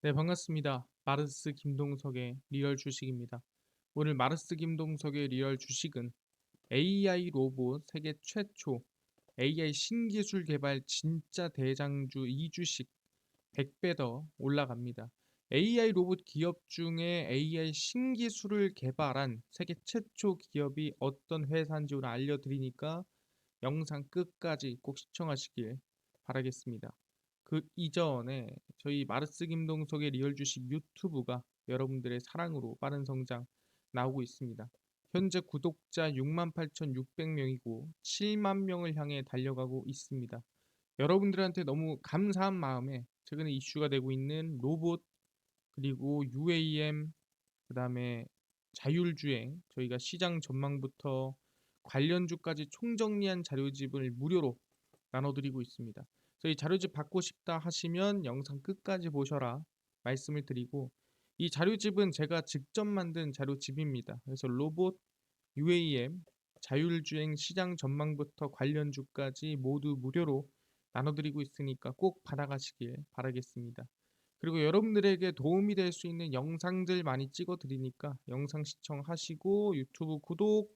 네, 반갑습니다. 마르스 김동석의 리얼 주식입니다. 오늘 마르스 김동석의 리얼 주식은 AI 로봇 세계 최초 AI 신기술 개발 진짜 대장주 2주식 100배 더 올라갑니다. AI 로봇 기업 중에 AI 신기술을 개발한 세계 최초 기업이 어떤 회사인지 오늘 알려드리니까 영상 끝까지 꼭 시청하시길 바라겠습니다. 그 이전에 저희 마르스 김동석의 리얼 주식 유튜브가 여러분들의 사랑으로 빠른 성장 나오고 있습니다. 현재 구독자 68,600명이고 7만 명을 향해 달려가고 있습니다. 여러분들한테 너무 감사한 마음에 최근에 이슈가 되고 있는 로봇 그리고 UAM 그다음에 자율주행 저희가 시장 전망부터 관련주까지 총정리한 자료집을 무료로 나눠드리고 있습니다. 저희 자료집 받고 싶다 하시면 영상 끝까지 보셔라 말씀을 드리고 이 자료집은 제가 직접 만든 자료집입니다. 그래서 로봇, UAM, 자율주행 시장 전망부터 관련주까지 모두 무료로 나눠드리고 있으니까 꼭 받아가시길 바라겠습니다. 그리고 여러분들에게 도움이 될 수 있는 영상들 많이 찍어 드리니까 영상 시청하시고 유튜브 구독,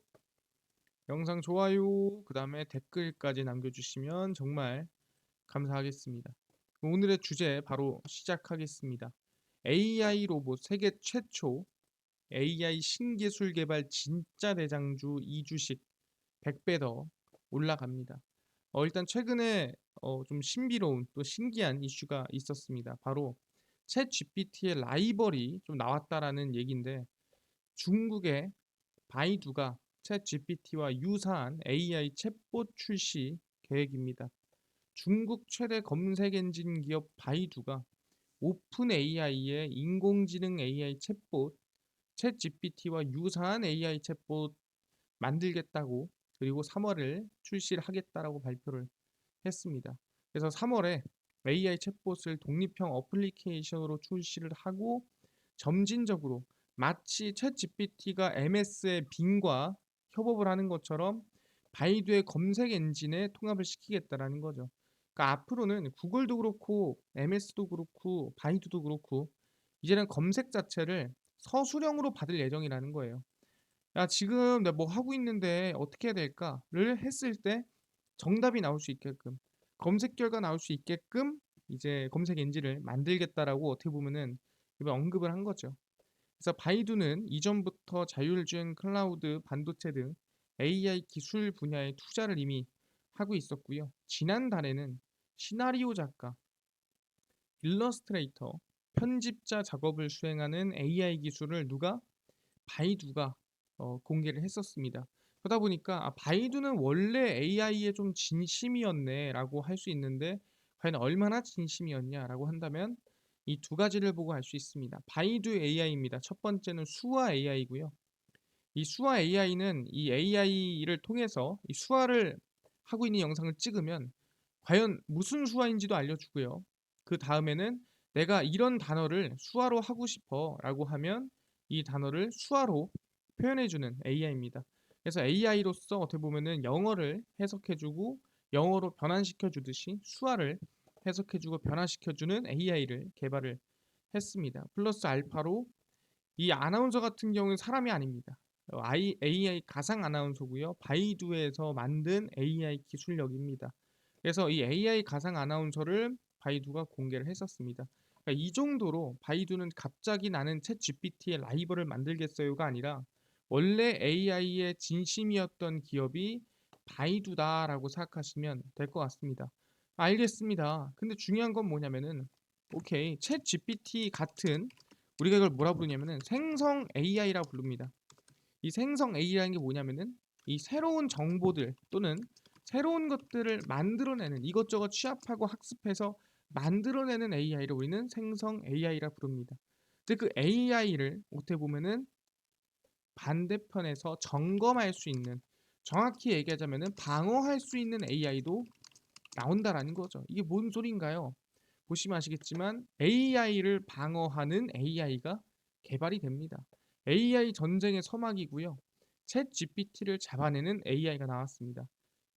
영상 좋아요, 그 다음에 댓글까지 남겨주시면 정말 감사하겠습니다. 오늘의 주제 바로 시작하겠습니다. AI 로봇 세계 최초 AI 신기술 개발 진짜 대장주 2주식 100배 더 올라갑니다. 일단 최근에 좀 신비로운 또 신기한 이슈가 있었습니다. 바로 챗 GPT의 라이벌이 좀 나왔다라는 얘기인데 중국의 바이두가 챗 GPT와 유사한 AI 챗봇 출시 계획입니다. 중국 최대 검색 엔진 기업 바이두가 오픈 AI의 인공지능 AI 챗봇 챗 GPT와 유사한 AI 챗봇 만들겠다고 그리고 3월을 출시를 하겠다라고 발표를 했습니다. 그래서 3월에 AI 챗봇을 독립형 어플리케이션으로 출시를 하고 점진적으로 마치 챗 GPT가 MS의 빙과 협업을 하는 것처럼 바이두의 검색 엔진에 통합을 시키겠다라는 거죠. 그러니까 앞으로는 구글도 그렇고 MS도 그렇고 바이두도 그렇고 이제는 검색 자체를 서술형으로 받을 예정이라는 거예요. 야, 지금 내가 뭐 하고 있는데 어떻게 해야 될까?를 했을 때 정답이 나올 수 있게끔 검색 결과 나올 수 있게끔 이제 검색 엔진을 만들겠다라고 어떻게 보면은 이번 언급을 한 거죠. 그래서 바이두는 이전부터 자율주행 클라우드 반도체 등 AI 기술 분야에 투자를 이미 하고 있었고요. 지난달에는 시나리오 작가, 일러스트레이터, 편집자 작업을 수행하는 AI 기술을 누가 바이두가 공개를 했었습니다. 그러다 보니까 바이두는 원래 AI에 좀 진심이었네라고 할 수 있는데 과연 얼마나 진심이었냐라고 한다면 이 두 가지를 보고 알 수 있습니다. 바이두 AI입니다. 첫 번째는 수화 AI고요. 이 수화 AI는 이 AI를 통해서 이 수화를 하고 있는 영상을 찍으면 과연 무슨 수화인지도 알려주고요. 그 다음에는 내가 이런 단어를 수화로 하고 싶어라고 하면 이 단어를 수화로 표현해주는 AI입니다. 그래서 AI로서 어떻게 보면은 영어를 해석해주고 영어로 변환시켜주듯이 수화를 해석해주고 변화시켜주는 AI를 개발을 했습니다. 플러스 알파로 이 아나운서 같은 경우는 사람이 아닙니다. AI 가상 아나운서고요. 바이두에서 만든 AI 기술력입니다. 그래서 이 AI 가상 아나운서를 바이두가 공개를 했었습니다. 그러니까 이 정도로 바이두는 갑자기 나는 챗 GPT의 라이벌을 만들겠어요가 아니라 원래 AI의 진심이었던 기업이 바이두다라고 생각하시면 될 것 같습니다. 알겠습니다. 근데 중요한 건 뭐냐면은 오케이 챗 GPT 같은 우리가 이걸 뭐라 부르냐면은 생성 AI라고 부릅니다. 이 생성 AI라는 게 뭐냐면은 이 새로운 정보들 또는 새로운 것들을 만들어내는 이것저것 취합하고 학습해서 만들어내는 AI를 우리는 생성 AI라 부릅니다. 근데 그 AI를 어떻게 보면은 반대편에서 점검할 수 있는 정확히 얘기하자면은 방어할 수 있는 AI도 나온다라는 거죠. 이게 뭔 소린가요? 보시면 아시겠지만 AI를 방어하는 AI가 개발이 됩니다. AI 전쟁의 서막이고요. 챗 GPT를 잡아내는 AI가 나왔습니다.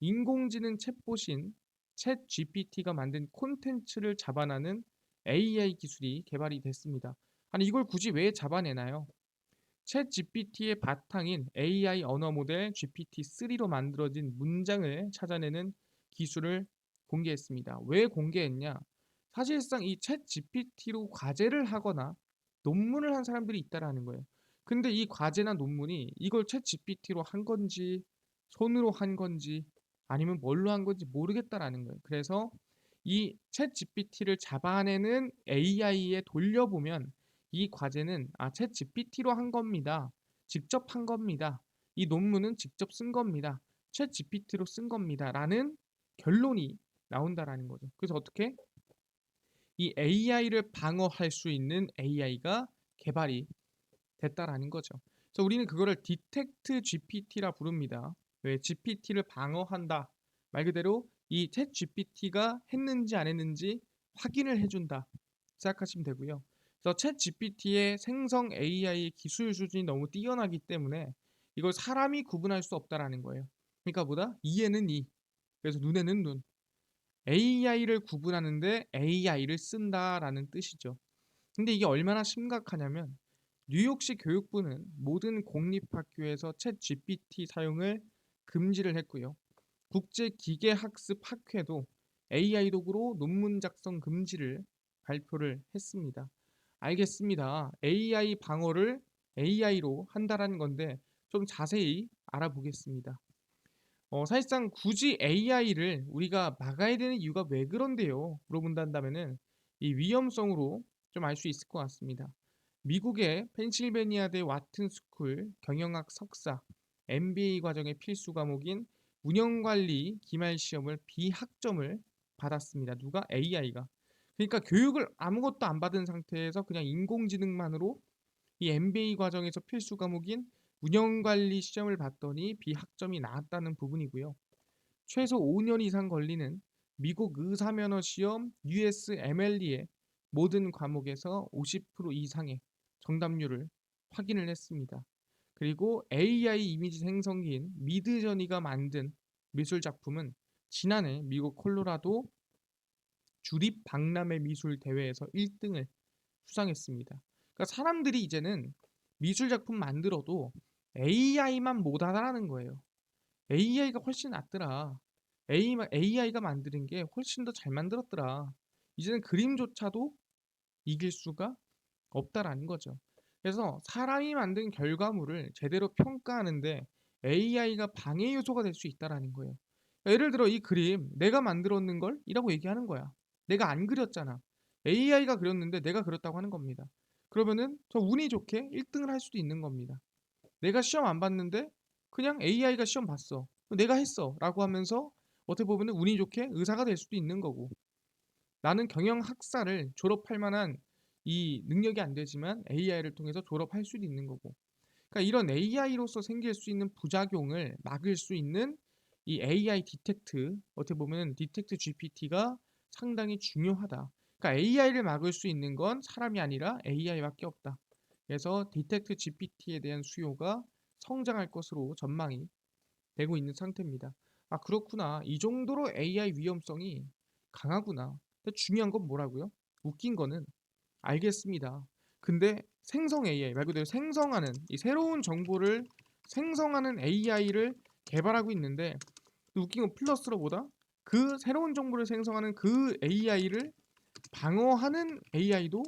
인공지능 챗봇인 챗 GPT가 만든 콘텐츠를 잡아내는 AI 기술이 개발이 됐습니다. 아니 이걸 굳이 왜 잡아내나요? 챗 GPT의 바탕인 AI 언어 모델 GPT-3로 만들어진 문장을 찾아내는 기술을 공개했습니다. 왜 공개했냐? 사실상 이 챗 GPT로 과제를 하거나 논문을 한 사람들이 있다라는 거예요. 근데 이 과제나 논문이 이걸 챗 GPT로 한 건지 손으로 한 건지 아니면 뭘로 한 건지 모르겠다라는 거예요. 그래서 이 챗 GPT를 잡아내는 AI에 돌려보면 이 과제는 챗 GPT로 한 겁니다. 직접 한 겁니다. 이 논문은 직접 쓴 겁니다. 챗 GPT로 쓴 겁니다. 라는 결론이 나온다라는 거죠. 그래서 어떻게? 이 AI를 방어할 수 있는 AI가 개발이 됐다라는 거죠. 그래서 우리는 그거를 디텍트 GPT라 부릅니다. 왜 GPT를 방어한다. 말 그대로 이 챗 GPT가 했는지 안 했는지 확인을 해준다. 생각하시면 되고요. 그래서 챗 GPT의 생성 AI 기술 수준이 너무 뛰어나기 때문에 이걸 사람이 구분할 수 없다라는 거예요. 그러니까 뭐다? 이에는 이, 그래서 눈에는 눈. AI를 구분하는데 AI를 쓴다라는 뜻이죠. 근데 이게 얼마나 심각하냐면 뉴욕시 교육부는 모든 공립학교에서 챗 GPT 사용을 금지를 했고요. 국제기계학습학회도 AI 도구로 논문 작성 금지를 발표를 했습니다. 알겠습니다. AI 방어를 AI로 한다라는 건데 좀 자세히 알아보겠습니다. 사실상 굳이 AI를 우리가 막아야 되는 이유가 왜 그런데요? 물어본다면은 이 위험성으로 좀 알 수 있을 것 같습니다. 미국의 펜실베니아대 와튼 스쿨 경영학 석사 MBA 과정의 필수 과목인 운영관리 기말 시험을 비학점을 받았습니다. 누가? AI가. 그러니까 교육을 아무것도 안 받은 상태에서 그냥 인공지능만으로 이 MBA 과정에서 필수 과목인 운영관리 시험을 봤더니 비학점이 나왔다는 부분이고요. 최소 5년 이상 걸리는 미국 의사면허 시험 USMLE의 모든 과목에서 50% 이상의 정답률을 확인을 했습니다. 그리고 AI 이미지 생성기인 미드저니가 만든 미술 작품은 지난해 미국 콜로라도 주립 박람회 미술 대회에서 1등을 수상했습니다. 그러니까 사람들이 이제는 미술 작품 만들어도 AI만 못하다라는 거예요. AI가 훨씬 낫더라. AI가 만드는 게 훨씬 더 잘 만들었더라. 이제는 그림조차도 이길 수가 없다라는 거죠. 그래서 사람이 만든 결과물을 제대로 평가하는데 AI가 방해 요소가 될 수 있다라는 거예요. 예를 들어 이 그림 내가 만들었는 걸 이라고 얘기하는 거야. 내가 안 그렸잖아. AI가 그렸는데 내가 그렸다고 하는 겁니다. 그러면은 저 운이 좋게 1등을 할 수도 있는 겁니다. 내가 시험 안 봤는데 그냥 AI가 시험 봤어. 내가 했어. 라고 하면서 어떻게 보면 운이 좋게 의사가 될 수도 있는 거고. 나는 경영학사를 졸업할 만한 이 능력이 안 되지만 AI를 통해서 졸업할 수도 있는 거고. 그러니까 이런 AI로서 생길 수 있는 부작용을 막을 수 있는 이 AI 디텍트, 어떻게 보면 디텍트 GPT가 상당히 중요하다. 그러니까 AI를 막을 수 있는 건 사람이 아니라 AI밖에 없다. 그래서 디텍트 GPT에 대한 수요가 성장할 것으로 전망이 되고 있는 상태입니다. 아, 그렇구나. 이 정도로 AI 위험성이 강하구나. 근데 중요한 건 뭐라고요? 웃긴 거는 알겠습니다. 근데 생성 AI 말 그대로 생성하는 이 새로운 정보를 생성하는 AI를 개발하고 있는데 웃긴 건 플러스로 보다 그 새로운 정보를 생성하는 그 AI를 방어하는 AI도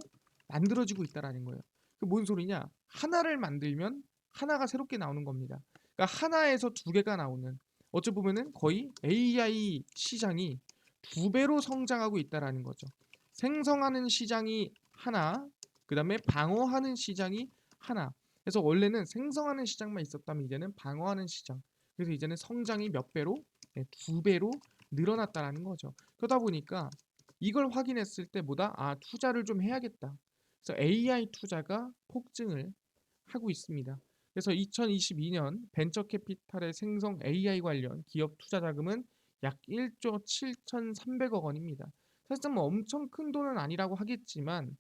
만들어지고 있다라는 거예요. 그 뭔 소리냐? 하나를 만들면 하나가 새롭게 나오는 겁니다. 그러니까 하나에서 두 개가 나오는 어찌 보면은 거의 AI 시장이 두 배로 성장하고 있다라는 거죠. 생성하는 시장이 하나, 그 다음에 방어하는 시장이 하나. 그래서 원래는 생성하는 시장만 있었다면 이제는 방어하는 시장. 그래서 이제는 성장이 몇 배로? 네, 두 배로 늘어났다라는 거죠. 그러다 보니까 이걸 확인했을 때 뭐다? 투자를 좀 해야겠다. 그래서 AI 투자가 폭증을 하고 있습니다. 그래서 2022년 벤처 캐피탈의 생성 AI 관련 기업 투자 자금은 약 1조 7,300억 원입니다. 사실상 뭐 엄청 큰 돈은 아니라고 하겠지만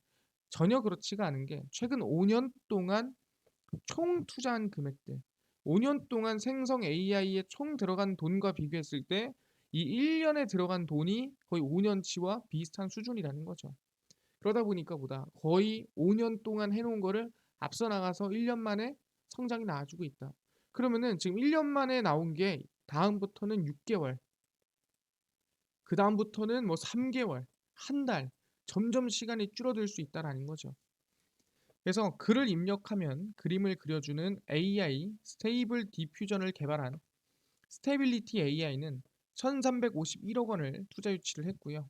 전혀 그렇지가 않은 게 최근 5년 동안 총 투자한 금액들 5년 동안 생성 AI에 총 들어간 돈과 비교했을 때 이 1년에 들어간 돈이 거의 5년치와 비슷한 수준이라는 거죠. 그러다 보니까 보다 거의 5년 동안 해 놓은 거를 앞서 나가서 1년 만에 성장이 나와주고 있다. 그러면은 지금 1년 만에 나온 게 다음부터는 6 개월, 그다음부터는 뭐 3 개월, 한 달, 점점 시간이 줄어들 수 있다라는 거죠. 그래서 글을 입력하면 그림을 그려주는 AI 스테이블 디퓨전을 개발한 스테빌리티 AI는 1,351억 원을 투자 유치를 했고요.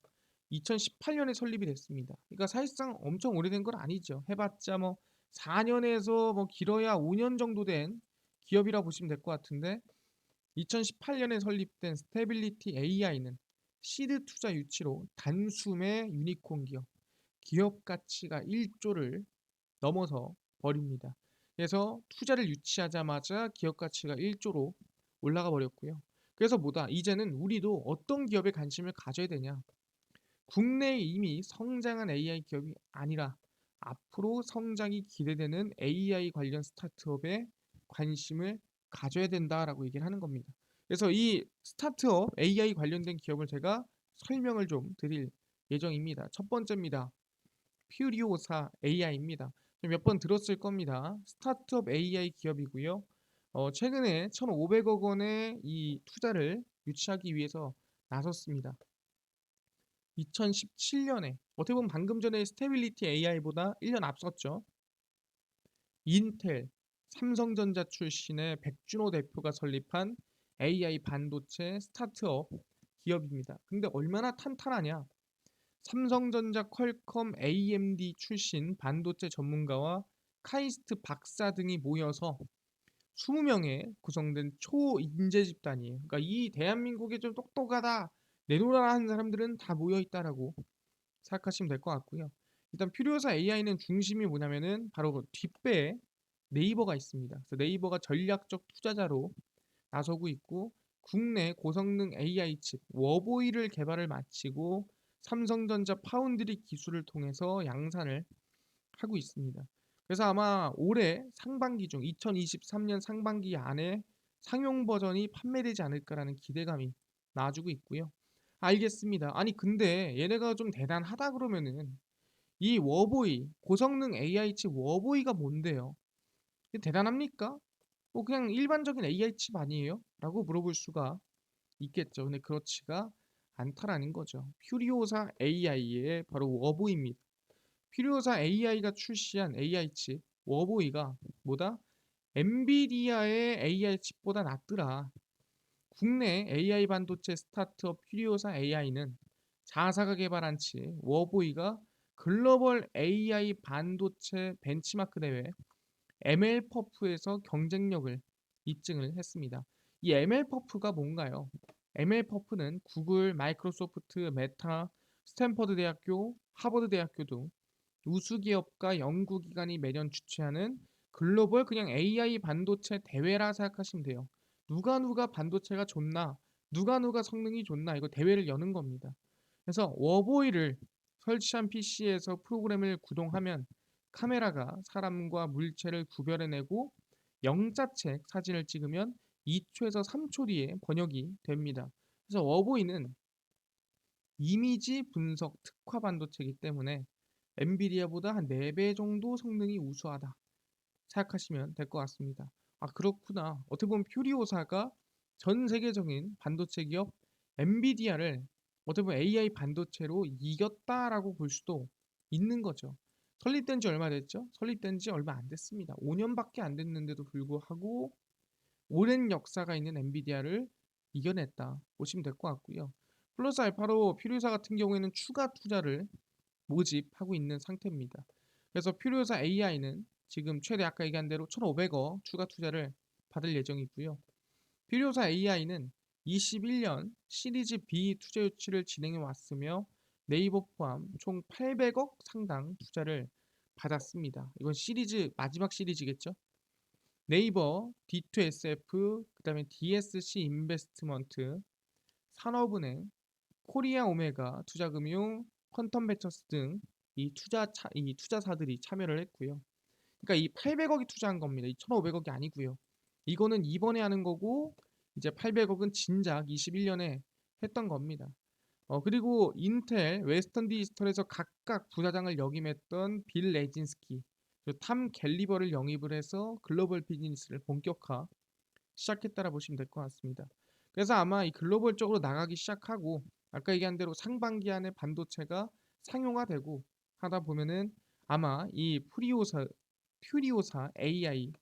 2018년에 설립이 됐습니다. 그러니까 사실상 엄청 오래된 건 아니죠. 해봤자 뭐 4년에서 뭐 길어야 5년 정도 된 기업이라 보시면 될 것 같은데, 2018년에 설립된 스테빌리티 AI는 시드 투자 유치로 단숨에 유니콘 기업, 기업 가치가 1조를 넘어서 버립니다. 그래서 투자를 유치하자마자 기업 가치가 1조로 올라가 버렸고요. 그래서 뭐다? 이제는 우리도 어떤 기업에 관심을 가져야 되냐? 국내에 이미 성장한 AI 기업이 아니라 앞으로 성장이 기대되는 AI 관련 스타트업에 관심을 가져야 된다라고 얘기를 하는 겁니다. 그래서 이 스타트업 AI 관련된 기업을 제가 설명을 좀 드릴 예정입니다. 첫 번째입니다. 퓨리오사 AI입니다. 몇 번 들었을 겁니다. 스타트업 AI 기업이고요. 최근에 1,500억 원의 이 투자를 유치하기 위해서 나섰습니다. 2017년에 어떻게 보면 방금 전에 스테빌리티 AI보다 1년 앞섰죠. 인텔, 삼성전자 출신의 백준호 대표가 설립한 AI 반도체 스타트업 기업입니다. 근데 얼마나 탄탄하냐? 삼성전자, 퀄컴, AMD 출신 반도체 전문가와 카이스트 박사 등이 모여서 20명에 구성된 초인재 집단이에요. 그러니까 이 대한민국에 좀 똑똑하다, 내노라 하는 사람들은 다 모여 있다라고 생각하시면 될 것 같고요. 일단 퓨리오사 AI는 중심이 뭐냐면은 바로 그 뒷배에 네이버가 있습니다. 그래서 네이버가 전략적 투자자로 나서고 있고, 국내 고성능 AI 칩 워보이를 개발을 마치고 삼성전자 파운드리 기술을 통해서 양산을 하고 있습니다. 그래서 아마 올해 상반기 중 2023년 상반기 안에 상용 버전이 판매되지 않을까라는 기대감이 나와주고 있고요. 알겠습니다. 아니 근데 얘네가 좀 대단하다 그러면은 이 워보이 고성능 AI 칩 워보이가 뭔데요? 이게 대단합니까? 뭐 그냥 일반적인 AI 칩 아니에요? 라고 물어볼 수가 있겠죠. 근데 그렇지가 않다라는 거죠. 퓨리오사 AI의 바로 워보이입니다. 퓨리오사 AI가 출시한 AI 칩 워보이가 뭐다? 엔비디아의 AI 칩보다 낫더라. 국내 AI 반도체 스타트업 퓨리오사 AI는 자사가 개발한 칩 워보이가 글로벌 AI 반도체 벤치마크 대회 ML퍼프에서 경쟁력을 입증을 했습니다. 이 ML퍼프가 뭔가요? ML퍼프는 구글, 마이크로소프트, 메타, 스탠퍼드 대학교, 하버드 대학교 등 우수 기업과 연구기관이 매년 주최하는 글로벌 그냥 AI 반도체 대회라 생각하시면 돼요. 누가 반도체가 좋나, 누가 성능이 좋나 이거 대회를 여는 겁니다. 그래서 워보이를 설치한 PC에서 프로그램을 구동하면 카메라가 사람과 물체를 구별해내고 영자책 사진을 찍으면 2초에서 3초 뒤에 번역이 됩니다. 그래서 워보이는 이미지 분석 특화 반도체이기 때문에 엔비디아보다 한 4배 정도 성능이 우수하다 생각하시면 될 것 같습니다. 아 그렇구나. 어떻게 보면 퓨리오사가 전 세계적인 반도체 기업 엔비디아를 어떻게 보면 AI 반도체로 이겼다라고 볼 수도 있는 거죠. 설립된 지 얼마 됐죠? 설립된 지 얼마 안 됐습니다. 5년밖에 안 됐는데도 불구하고 오랜 역사가 있는 엔비디아를 이겨냈다 보시면 될 것 같고요. 플러스 알파로 퓨리오사 같은 경우에는 추가 투자를 모집하고 있는 상태입니다. 그래서 퓨리오사 AI는 지금 최대 아까 얘기한 대로 1,500억 추가 투자를 받을 예정이고요. 퓨리오사 AI는 21년 시리즈 B 투자 유치를 진행해 왔으며 네이버 포함 총 800억 상당 투자를 받았습니다. 이건 시리즈 마지막 시리즈겠죠? 네이버, D2SF, 그다음에 DSC 인베스트먼트, 산업은행, 코리아 오메가 투자금융, 퀀텀벤처스 등 이 투자사들이 참여를 했고요. 그러니까 이 800억이 투자한 겁니다. 이 1,500억이 아니고요. 이거는 이번에 하는 거고 이제 800억은 진작 21년에 했던 겁니다. 그리고 인텔, 웨스턴 디지털에서 각각 부사장을 역임했던 빌 레진스키, 그리고 탐 갤리버를 영입을 해서 글로벌 비즈니스를 본격화 시작했다라 보시면 될 것 같습니다. 그래서 아마 이 글로벌적으로 나가기 시작하고 아까 얘기한 대로 상반기 안에 반도체가 상용화되고 하다 보면은 아마 이 퓨리오사 AI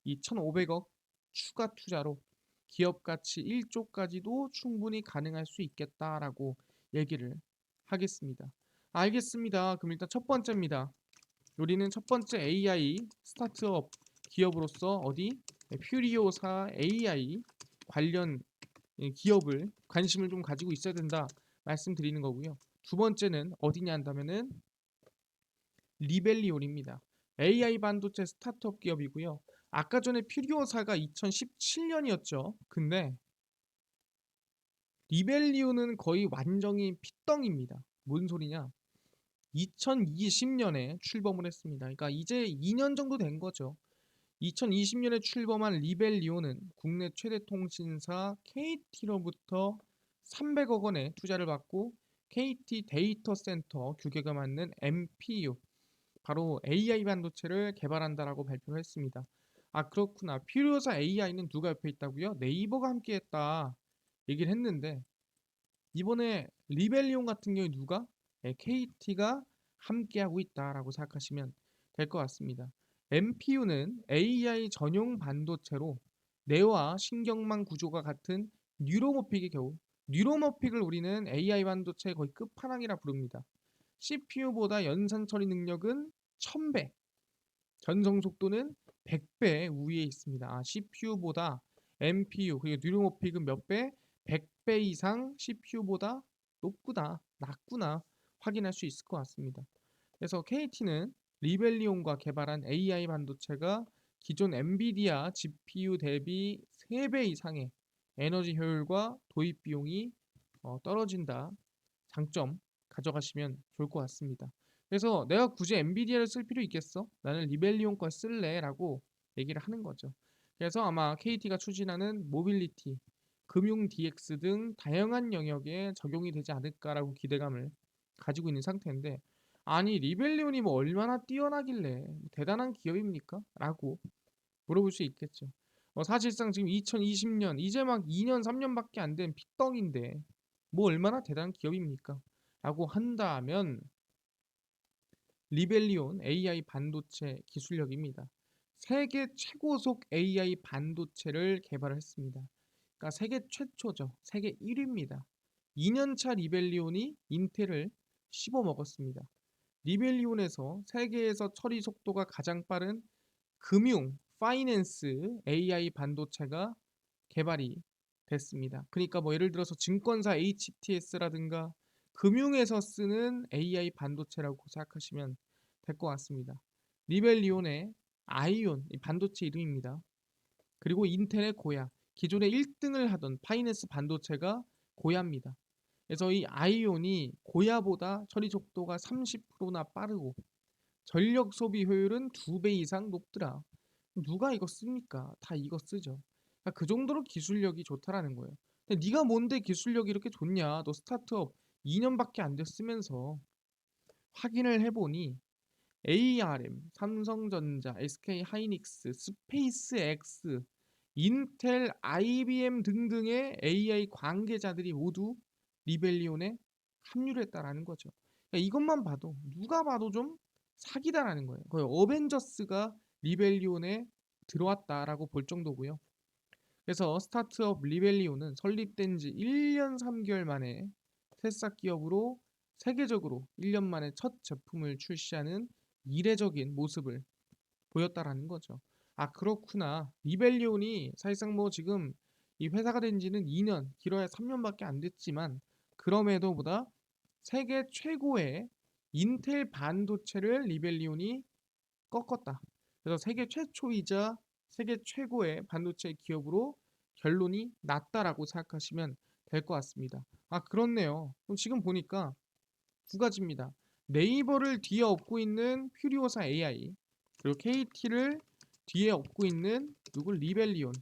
이 1,500억 추가 투자로 기업 가치 1조까지도 충분히 가능할 수 있겠다라고 얘기를 하겠습니다. 알겠습니다. 그럼 일단 첫 번째입니다. 우리는 첫 번째 AI 스타트업 기업으로서 어디 퓨리오사 AI 관련 기업을 관심을 좀 가지고 있어야 된다 말씀드리는 거고요. 두 번째는 어디냐 한다면은 리벨리온입니다. AI 반도체 스타트업 기업이고요. 아까 전에 퓨리오사가 2017년이었죠. 근데 리벨리온은 거의 완전히 핏덩입니다. 뭔 소리냐? 2020년에 출범을 했습니다. 그러니까 이제 2년 정도 된 거죠. 2020년에 출범한 리벨리온은 국내 최대 통신사 KT로부터 300억 원의 투자를 받고 KT 데이터 센터 규격에 맞는 MPU, 바로 AI 반도체를 개발한다라고 발표를 했습니다. 아 그렇구나. 퓨리오사 AI는 누가 옆에 있다고요? 네이버가 함께했다 얘기를 했는데 이번에 리벨리온 같은 경우에 누가? KT가 함께하고 있다라고 생각하시면 될 것 같습니다. MPU는 AI 전용 반도체로 뇌와 신경망 구조가 같은 뉴로모픽의 경우 뉴로모픽을 우리는 AI 반도체의 거의 끝판왕이라 부릅니다. CPU보다 연산 처리 능력은 1000배, 전송 속도는 100배 우위에 있습니다. CPU보다 MPU 그리고 뉴로모픽은 몇 배? 100배 이상 CPU보다 높구나, 낮구나 확인할 수 있을 것 같습니다. 그래서 KT는 리벨리온과 개발한 AI 반도체가 기존 엔비디아 GPU 대비 3배 이상의 에너지 효율과 도입 비용이 떨어진다. 장점 가져가시면 좋을 것 같습니다. 그래서 내가 굳이 엔비디아를 쓸 필요 있겠어? 나는 리벨리온 걸 쓸래 라고 얘기를 하는 거죠. 그래서 아마 KT가 추진하는 모빌리티, 금융 DX 등 다양한 영역에 적용이 되지 않을까라고 기대감을 가지고 있는 상태인데 아니 리벨리온이 뭐 얼마나 뛰어나길래 대단한 기업입니까? 라고 물어볼 수 있겠죠. 사실상 지금 2020년 이제 막 2년 3년밖에 안 된 핏덩인데 뭐 얼마나 대단한 기업입니까? 라고 한다면 리벨리온 AI 반도체 기술력입니다. 세계 최고속 AI 반도체를 개발했습니다. 그러니까 세계 최초죠. 세계 1위입니다. 2년차 리벨리온이 인텔을 씹어먹었습니다. 리벨리온에서 세계에서 처리 속도가 가장 빠른 금융, 파이낸스 AI 반도체가 개발이 됐습니다. 그러니까 뭐 예를 들어서 증권사 HTS라든가 금융에서 쓰는 AI 반도체라고 생각하시면 될 것 같습니다. 리벨리온의 아이온, 이 반도체 이름입니다. 그리고 인텔의 고야, 기존에 1등을 하던 파이낸스 반도체가 고야입니다. 그래서 이 아이온이 고야보다 처리 속도가 30%나 빠르고 전력 소비 효율은 2배 이상 높더라. 누가 이거 씁니까? 다 이거 쓰죠. 그러니까 그 정도로 기술력이 좋다라는 거예요. 근데 네가 뭔데 기술력이 이렇게 좋냐? 너 스타트업 2년밖에 안 됐으면서 확인을 해보니 ARM, 삼성전자, SK하이닉스, 스페이스X, 인텔, IBM 등등의 AI 관계자들이 모두 리벨리온에 합류를 했다라는 거죠. 그러니까 이것만 봐도 누가 봐도 좀 사기다라는 거예요. 거의 어벤져스가 리벨리온에 들어왔다라고 볼 정도고요. 그래서 스타트업 리벨리온은 설립된 지 1년 3개월 만에 새싹 기업으로 세계적으로 1년 만에 첫 제품을 출시하는 이례적인 모습을 보였다라는 거죠. 아 그렇구나. 리벨리온이 사실상 뭐 지금 이 회사가 된 지는 2년, 길어야 3년밖에 안 됐지만 그럼에도 보다 세계 최고의 인텔 반도체를 리벨리온이 꺾었다. 그래서 세계 최초이자 세계 최고의 반도체 기업으로 결론이 났다라고 생각하시면 될 것 같습니다. 아 그렇네요. 그럼 지금 보니까 두 가지입니다. 네이버를 뒤에 업고 있는 퓨리오사 AI 그리고 KT를 뒤에 업고 있는 누구 리벨리온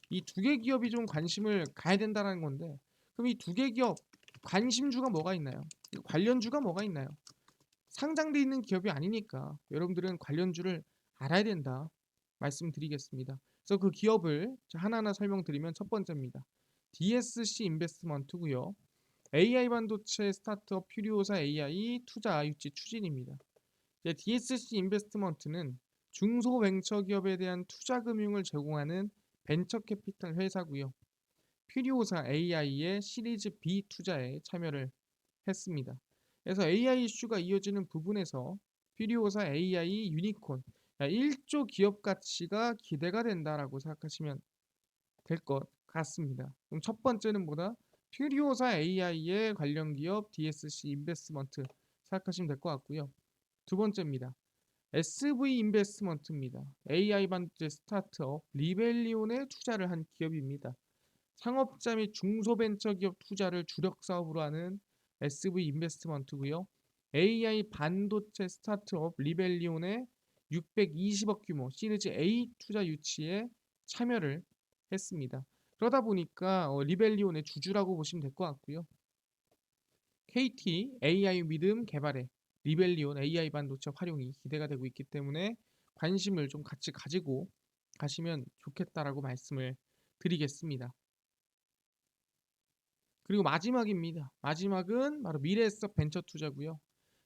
이 두 개 기업이 좀 관심을 가야 된다는 건데 그럼 이 두 개 기업 관심주가 뭐가 있나요? 관련주가 뭐가 있나요? 상장돼 있는 기업이 아니니까 여러분들은 관련주를 알아야 된다 말씀드리겠습니다. 그래서 그 기업을 하나하나 설명드리면 첫 번째입니다. DSC 인베스트먼트고요. AI 반도체 스타트업 퓨리오사 AI 투자 유치 추진입니다. DSC 인베스트먼트는 중소벤처기업에 대한 투자 금융을 제공하는 벤처 캐피탈 회사고요. 퓨리오사 AI의 시리즈 B 투자에 참여를 했습니다. 그래서 AI 이슈가 이어지는 부분에서 퓨리오사 AI 유니콘 1조 기업 가치가 기대가 된다라고 생각하시면 될 것 같습니다. 그럼 첫 번째는 뭐다? 퓨리오사 AI의 관련 기업 DSC 인베스트먼트 생각하시면 될 것 같고요. 두 번째입니다. SV 인베스트먼트입니다. AI 반도체 스타트업 리벨리온에 투자를 한 기업입니다. 창업자 및 중소벤처기업 투자를 주력 사업으로 하는 SV 인베스트먼트고요. AI 반도체 스타트업 리벨리온의 620억 규모 시리즈 A 투자 유치에 참여를 했습니다. 그러다 보니까 리벨리온의 주주라고 보시면 될 것 같고요. KT AI 믿음 개발에 리벨리온 AI 반도체 활용이 기대가 되고 있기 때문에 관심을 좀 같이 가지고 가시면 좋겠다라고 말씀을 드리겠습니다. 그리고 마지막입니다. 마지막은 바로 미래에셋 벤처 투자고요.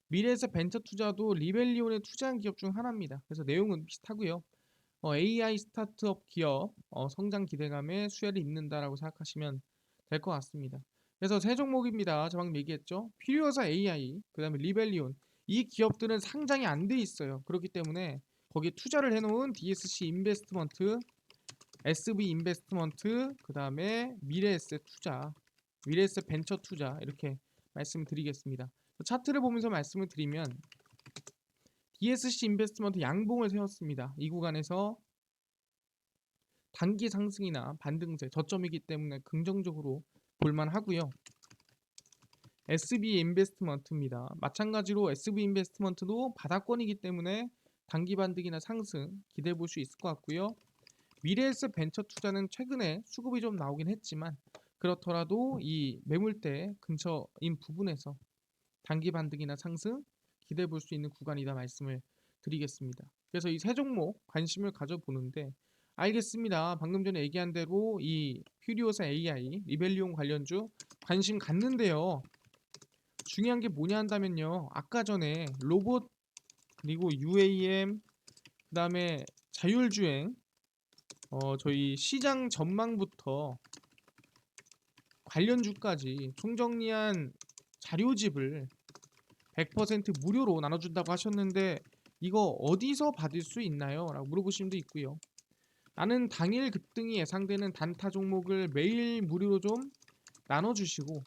미래에셋 벤처 투자도 리벨리온에 투자한 기업 중 하나입니다. 그래서 내용은 비슷하고요. AI 스타트업 기업 성장 기대감에 수혜를 입는다라고 생각하시면 될 것 같습니다. 그래서 세 종목입니다. 저 방금 얘기했죠. 퓨리오사 AI, 그 다음에 리벨리온. 이 기업들은 상장이 안 돼 있어요. 그렇기 때문에 거기에 투자를 해놓은 DSC 인베스트먼트, SV 인베스트먼트, 그 다음에 미래에셋 투자, 미래에셋 벤처 투자 이렇게 말씀드리겠습니다. 차트를 보면서 말씀을 드리면 DSC 인베스트먼트 양봉을 세웠습니다. 이 구간에서 단기 상승이나 반등세 저점이기 때문에 긍정적으로 볼만하고요. SB 인베스트먼트입니다. 마찬가지로 SB 인베스트먼트도 바닥권이기 때문에 단기 반등이나 상승 기대해 볼 수 있을 것 같고요. 미래에셋 벤처 투자는 최근에 수급이 좀 나오긴 했지만 그렇더라도 이 매물대 근처인 부분에서 단기 반등이나 상승 기대해 볼 수 있는 구간이다 말씀을 드리겠습니다. 그래서 이 세 종목 관심을 가져보는데 알겠습니다. 방금 전에 얘기한 대로 이 퓨리오사 AI, 리벨리온 관련주 관심 갖는데요. 중요한 게 뭐냐 한다면요. 아까 전에 로봇 그리고 UAM 그 다음에 자율주행 저희 시장 전망부터 관련주까지 총정리한 자료집을 100% 무료로 나눠준다고 하셨는데 이거 어디서 받을 수 있나요? 라고 물어보신 분도 있고요. 나는 당일 급등이 예상되는 단타 종목을 매일 무료로 좀 나눠주시고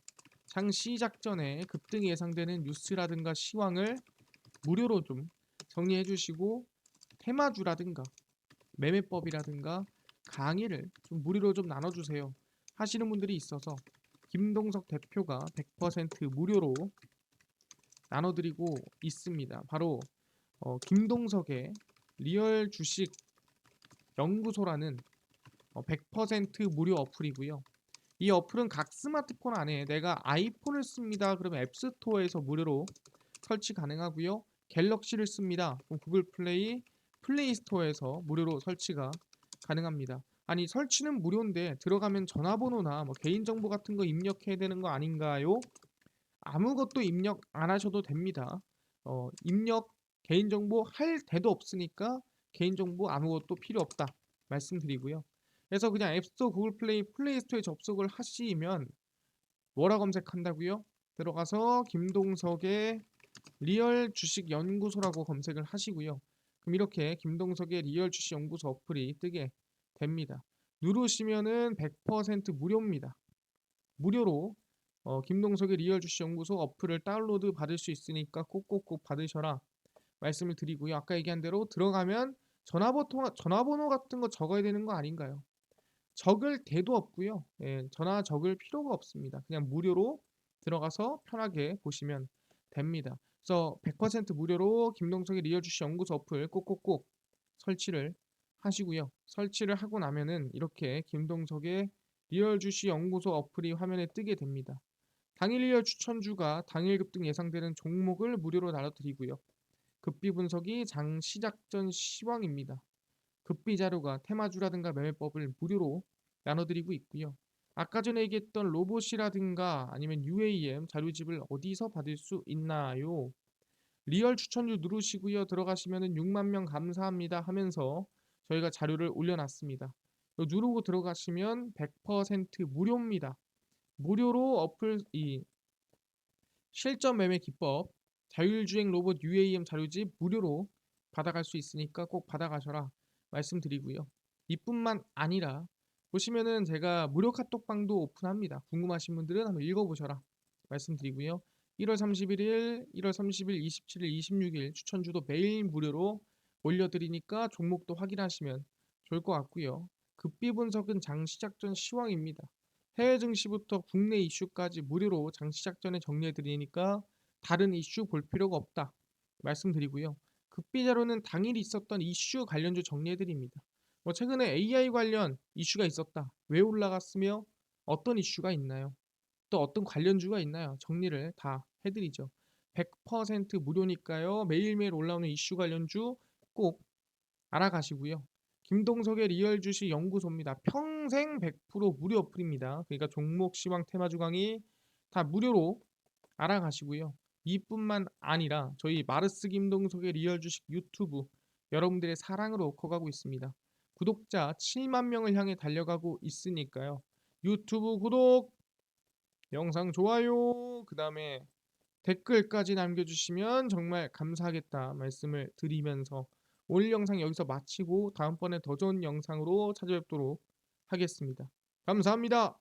장 시작 전에 급등이 예상되는 뉴스라든가 시황을 무료로 좀 정리해 주시고 테마주라든가 매매법이라든가 강의를 좀 무료로 좀 나눠주세요 하시는 분들이 있어서 김동석 대표가 100% 무료로 나눠드리고 있습니다. 바로 김동석의 리얼 주식 연구소라는 100% 무료 어플이고요. 이 어플은 각 스마트폰 안에 내가 아이폰을 씁니다. 그러면 앱스토어에서 무료로 설치 가능하고요. 갤럭시를 씁니다. 그럼 구글 플레이, 플레이스토어에서 무료로 설치가 가능합니다. 아니 설치는 무료인데 들어가면 전화번호나 뭐 개인정보 같은 거 입력해야 되는 거 아닌가요? 아무것도 입력 안 하셔도 됩니다. 입력 개인정보 할 데도 없으니까 개인정보 아무것도 필요 없다 말씀드리고요. 그래서 그냥 앱스토어, 구글 플레이, 플레이스토어에 접속을 하시면 뭐라 검색한다고요? 들어가서 김동석의 리얼 주식 연구소라고 검색을 하시고요. 그럼 이렇게 김동석의 리얼 주식 연구소 어플이 뜨게 됩니다. 누르시면은 100% 무료입니다. 무료로 김동석의 리얼 주식 연구소 어플을 다운로드 받을 수 있으니까 꼭꼭꼭 받으셔라 말씀을 드리고요. 아까 얘기한 대로 들어가면 전화번호 같은 거 적어야 되는 거 아닌가요? 적을 데도 없고요. 예, 전화 적을 필요가 없습니다. 그냥 무료로 들어가서 편하게 보시면 됩니다. 그래서 100% 무료로 김동석의 리얼 주식 연구소 어플 꼭꼭꼭 설치를 하시고요. 설치를 하고 나면은 이렇게 김동석의 리얼 주식 연구소 어플이 화면에 뜨게 됩니다. 당일 리얼 추천주가 당일 급등 예상되는 종목을 무료로 나눠드리고요. 급비 분석이 장 시작 전 시황입니다. 급비 자료가 테마주라든가 매매법을 무료로 나눠드리고 있고요. 아까 전에 얘기했던 로봇이라든가 아니면 UAM 자료집을 어디서 받을 수 있나요? 리얼 추천주 누르시고요. 들어가시면은 6만 명 감사합니다 하면서 저희가 자료를 올려놨습니다. 이거 누르고 들어가시면 100% 무료입니다. 무료로 어플 이 실전 매매 기법, 자율주행 로봇 UAM 자료집 무료로 받아갈 수 있으니까 꼭 받아가셔라 말씀드리고요. 이뿐만 아니라 보시면은 제가 무료 카톡방도 오픈합니다. 궁금하신 분들은 한번 읽어보셔라 말씀드리고요. 1월 31일, 1월 30일, 27일, 26일 추천주도 매일 무료로 올려드리니까 종목도 확인하시면 좋을 것 같고요. 급비 분석은 장 시작 전 시황입니다. 해외 증시부터 국내 이슈까지 무료로 장 시작 전에 정리해 드리니까 다른 이슈 볼 필요가 없다 말씀드리고요. 급비 자료는 당일 있었던 이슈 관련주 정리해 드립니다. 뭐 최근에 AI 관련 이슈가 있었다. 왜 올라갔으며 어떤 이슈가 있나요? 또 어떤 관련주가 있나요? 정리를 다 해드리죠. 100% 무료니까요. 매일매일 올라오는 이슈 관련주 꼭 알아가시고요. 김동석의 리얼 주식 연구소입니다. 평생 100% 무료 어플입니다. 그러니까 종목, 시황, 테마주 강의 다 무료로 알아가시고요. 이뿐만 아니라 저희 마르스 김동석의 리얼 주식 유튜브 여러분들의 사랑으로 커가고 있습니다. 구독자 7만 명을 향해 달려가고 있으니까요. 유튜브 구독, 영상 좋아요, 그 다음에 댓글까지 남겨주시면 정말 감사하겠다 말씀을 드리면서 오늘 영상 여기서 마치고 다음번에 더 좋은 영상으로 찾아뵙도록 하겠습니다. 감사합니다.